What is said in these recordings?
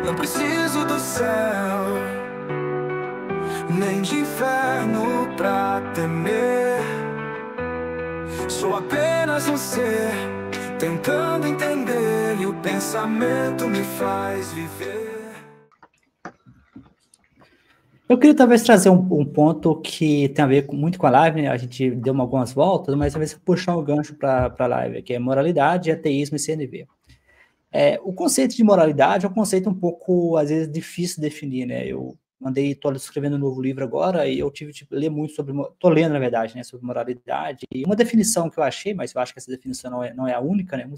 Não preciso do céu, nem de inferno pra temer. Sou apenas um ser tentando entender, e o pensamento me faz viver. Eu queria talvez trazer um ponto que tem a ver muito com a live, né? A gente deu algumas voltas, mas talvez puxar um gancho para a live, que é moralidade, ateísmo e CNV. O conceito de moralidade é um conceito um pouco, às vezes, difícil de definir, né? Estou escrevendo um novo livro agora e eu tive que ler muito sobre, estou lendo, na verdade, né, sobre moralidade. E uma definição que eu achei, mas eu acho que essa definição não é a única, né?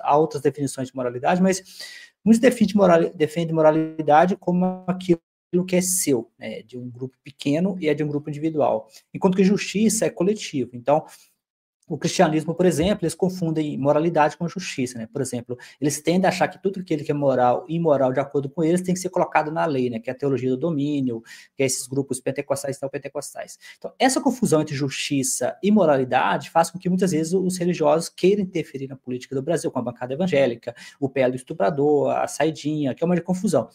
Há outras definições de moralidade, mas muitos defendem moralidade como aquilo que é seu, né, de um grupo pequeno e é de um grupo individual, enquanto que justiça é coletivo. Então, o cristianismo, por exemplo, eles confundem moralidade com justiça, né? Por exemplo, eles tendem a achar que tudo aquilo que é moral e imoral de acordo com eles tem que ser colocado na lei, né? Que é a teologia do domínio, que é esses grupos pentecostais e neopentecostais. Então, essa confusão entre justiça e moralidade faz com que muitas vezes os religiosos queiram interferir na política do Brasil, com a bancada evangélica, o pé do estuprador, a saidinha, que é uma confusão.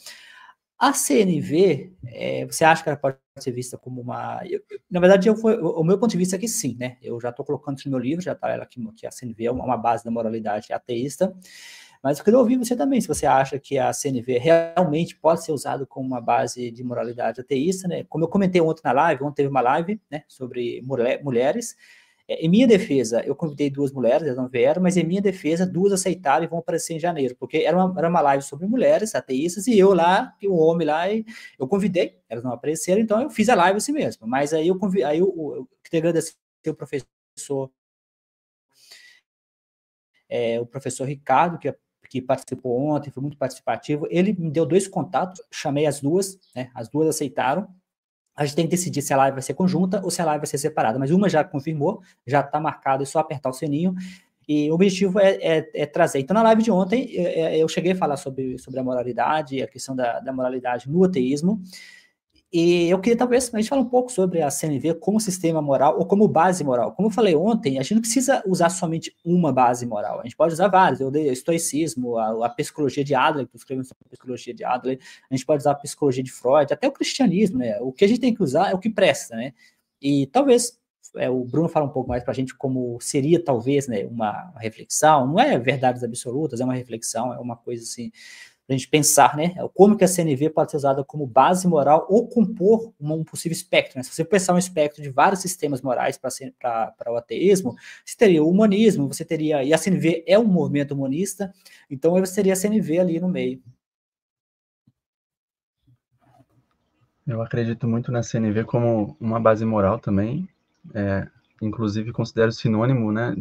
A CNV, você acha que ela pode ser vista como uma... na verdade, o meu ponto de vista é que sim, né? Eu já estou colocando isso no meu livro, já está ela aqui, que a CNV é uma base da moralidade ateísta, mas eu queria ouvir você também, se você acha que a CNV realmente pode ser usada como uma base de moralidade ateísta, né? Como eu comentei ontem na live, ontem teve uma live, né, sobre mulheres. Em minha defesa, eu convidei 2 mulheres, elas não vieram, mas em minha defesa, 2 aceitaram e vão aparecer em janeiro, porque era uma live sobre mulheres ateístas, e eu lá, o homem lá, eu convidei, elas não apareceram, então eu fiz a live assim mesmo. Mas aí eu queria agradecer o professor Ricardo, que participou ontem, foi muito participativo. Ele me deu 2 contatos, chamei as 2, né, as 2 aceitaram. A gente tem que decidir se a live vai ser conjunta ou se a live vai ser separada, mas uma já confirmou, já está marcado, é só apertar o sininho, e o objetivo é trazer. Então, na live de ontem, eu cheguei a falar sobre a moralidade, a questão da moralidade no ateísmo, e eu queria, talvez, a gente falar um pouco sobre a CNV como sistema moral ou como base moral. Como eu falei ontem, a gente não precisa usar somente uma base moral, a gente pode usar várias. Eu dei estoicismo, a psicologia de Adler, que eu escrevi sobre a psicologia de Adler, a gente pode usar a psicologia de Freud, até o cristianismo, né? O que a gente tem que usar é o que presta, né? E talvez o Bruno fala um pouco mais para a gente como seria, talvez, né, uma reflexão, não é verdades absolutas, é uma reflexão, é uma coisa assim, para a gente pensar, né, como que a CNV pode ser usada como base moral ou compor um possível espectro, né? Se você pensar um espectro de vários sistemas morais para o ateísmo, você teria o humanismo, você teria, e a CNV é um movimento humanista, então você teria a CNV ali no meio. Eu acredito muito na CNV como uma base moral também, inclusive considero sinônimo, né,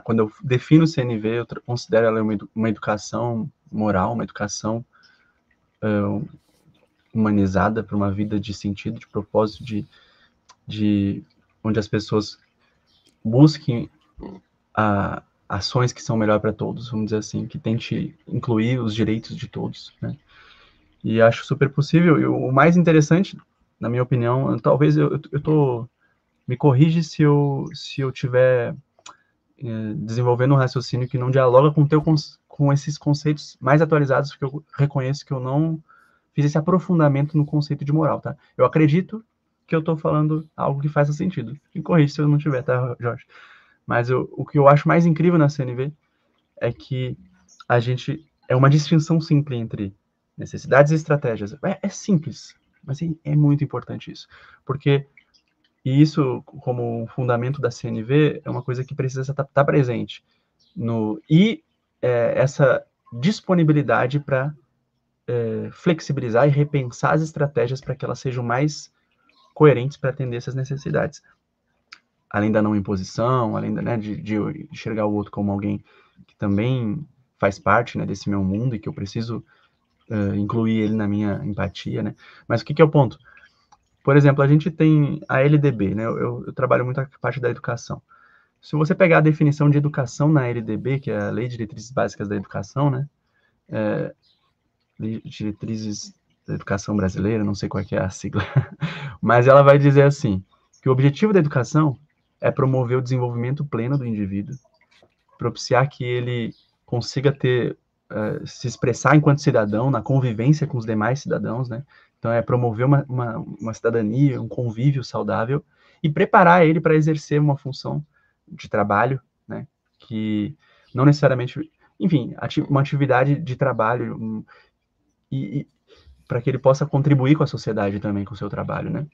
quando eu defino CNV, eu considero ela uma educação moral, uma educação humanizada para uma vida de sentido, de propósito, de onde as pessoas busquem ações que são melhor para todos, vamos dizer assim, que tente incluir os direitos de todos, né? E acho super possível. E o mais interessante, na minha opinião, talvez me corrige se eu tiver desenvolvendo um raciocínio que não dialoga com esses conceitos mais atualizados, porque eu reconheço que eu não fiz esse aprofundamento no conceito de moral, tá? Eu acredito que eu estou falando algo que faça sentido. Me corrige se eu não tiver, tá, Jorge? Mas o que eu acho mais incrível na CNV é que a gente... é uma distinção simples entre necessidades e estratégias. É simples, mas é muito importante isso. Porque... e isso, como fundamento da CNV, é uma coisa que precisa estar presente. Essa disponibilidade para flexibilizar e repensar as estratégias para que elas sejam mais coerentes para atender essas necessidades. Além da não imposição, além de enxergar o outro como alguém que também faz parte, né, desse meu mundo e que eu preciso incluir ele na minha empatia, né? Mas o que é o ponto? Por exemplo, a gente tem a LDB, né? Eu trabalho muito a parte da educação. Se você pegar a definição de educação na LDB, que é a Lei de Diretrizes Básicas da Educação, né? Lei de Diretrizes da Educação Brasileira, não sei qual é a sigla, mas ela vai dizer assim, que o objetivo da educação é promover o desenvolvimento pleno do indivíduo, propiciar que ele consiga ter se expressar enquanto cidadão, na convivência com os demais cidadãos, né? Então, é promover uma cidadania, um convívio saudável e preparar ele para exercer uma função de trabalho, né? Que não necessariamente... Enfim, uma atividade de trabalho e para que ele possa contribuir com a sociedade também, com o seu trabalho, né?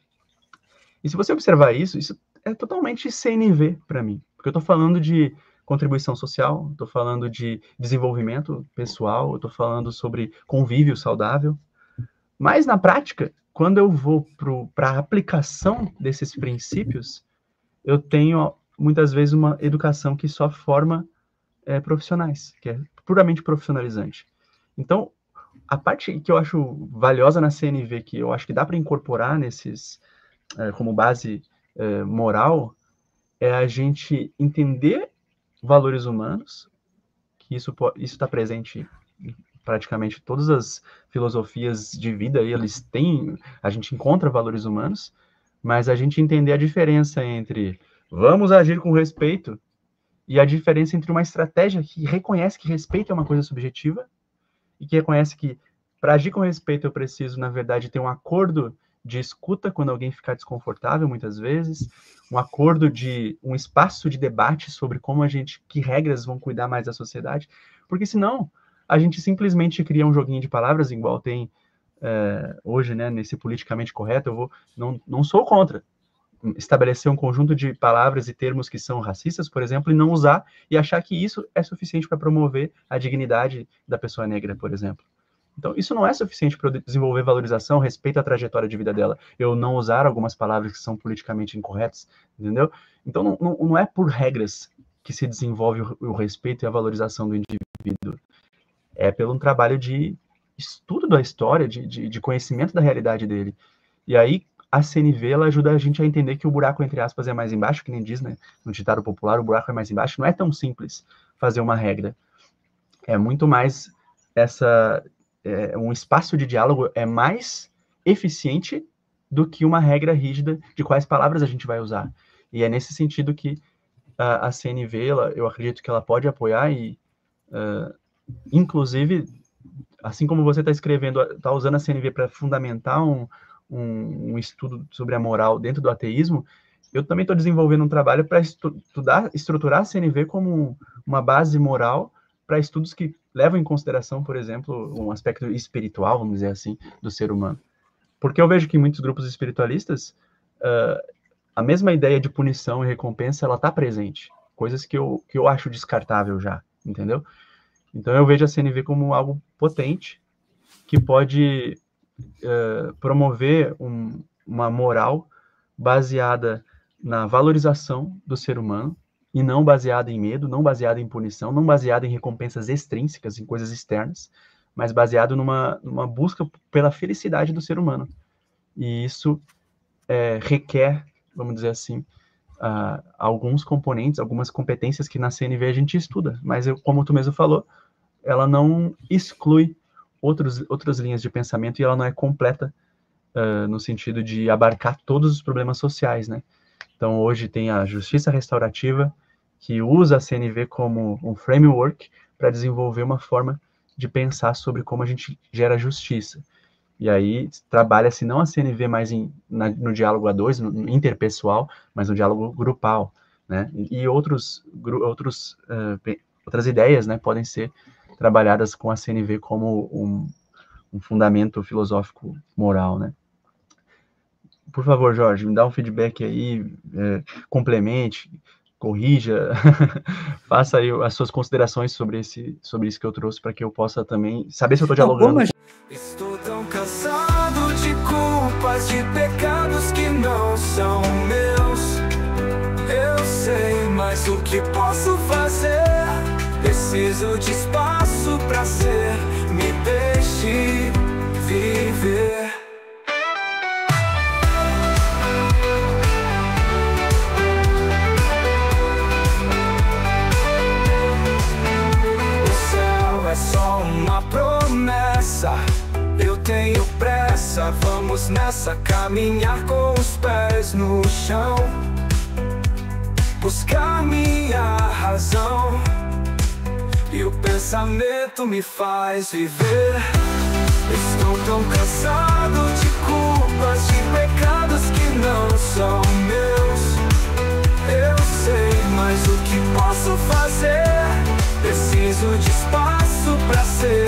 E se você observar isso é totalmente CNV para mim, porque eu estou falando de contribuição social, estou falando de desenvolvimento pessoal, estou falando sobre convívio saudável, mas na prática, quando eu vou para a aplicação desses princípios, eu tenho muitas vezes uma educação que só forma profissionais, que é puramente profissionalizante. Então, a parte que eu acho valiosa na CNV, que eu acho que dá para incorporar como base moral, é a gente entender valores humanos, que isso está presente em praticamente todas as filosofias de vida, e a gente encontra valores humanos, mas a gente entender a diferença entre vamos agir com respeito e a diferença entre uma estratégia que reconhece que respeito é uma coisa subjetiva e que reconhece que para agir com respeito eu preciso, na verdade, ter um acordo de escuta quando alguém ficar desconfortável, muitas vezes, um espaço de debate sobre que regras vão cuidar mais da sociedade, porque senão a gente simplesmente cria um joguinho de palavras, igual tem hoje, né, nesse politicamente correto. Não sou contra estabelecer um conjunto de palavras e termos que são racistas, por exemplo, e não usar e achar que isso é suficiente para promover a dignidade da pessoa negra, por exemplo. Então, isso não é suficiente para eu desenvolver valorização, respeito à trajetória de vida dela. Eu não usar algumas palavras que são politicamente incorretas, entendeu? Então, não é por regras que se desenvolve o respeito e a valorização do indivíduo. É pelo um trabalho de estudo da história, de conhecimento da realidade dele. E aí, a CNV, ela ajuda a gente a entender que o buraco, entre aspas, é mais embaixo, que nem diz, né? No ditado popular, o buraco é mais embaixo. Não é tão simples fazer uma regra. É muito mais um espaço de diálogo é mais eficiente do que uma regra rígida de quais palavras a gente vai usar. E é nesse sentido que a CNV, eu acredito que ela pode apoiar e, inclusive, assim como você está usando a CNV para fundamentar um estudo sobre a moral dentro do ateísmo, eu também estou desenvolvendo um trabalho para estruturar a CNV como uma base moral para estudos que levam em consideração, por exemplo, um aspecto espiritual, vamos dizer assim, do ser humano. Porque eu vejo que em muitos grupos espiritualistas, a mesma ideia de punição e recompensa, ela está presente. Coisas que eu acho descartável já, entendeu? Então eu vejo a CNV como algo potente, que pode promover uma moral baseada na valorização do ser humano, e não baseada em medo, não baseada em punição, não baseada em recompensas extrínsecas, em coisas externas, mas baseado numa busca pela felicidade do ser humano. E isso requer, vamos dizer assim, alguns componentes, algumas competências que na CNV a gente estuda, mas como tu mesmo falou, ela não exclui outras linhas de pensamento e ela não é completa no sentido de abarcar todos os problemas sociais, né? Então, hoje tem a justiça restaurativa, que usa a CNV como um framework para desenvolver uma forma de pensar sobre como a gente gera justiça. E aí trabalha-se não a CNV mais no diálogo a dois, no interpessoal, mas no diálogo grupal, né? E outras ideias, né, podem ser trabalhadas com a CNV como um fundamento filosófico moral, né? Por favor, Jorge, me dá um feedback aí, complemente, corrija, faça aí as suas considerações sobre isso que eu trouxe, para que eu possa também saber se eu estou dialogando. Estou tão cansado de culpas, de pecados que não são meus. Eu sei, mas o que posso fazer? Preciso de espaço pra ser, me deixe viver. É só uma promessa, eu tenho pressa, vamos nessa, caminhar com os pés no chão, buscar minha razão e o pensamento me faz viver. Estou tão cansado de culpas, de pecados que não são meus. Eu sei, mas o que posso fazer? Preciso de espaço pra ser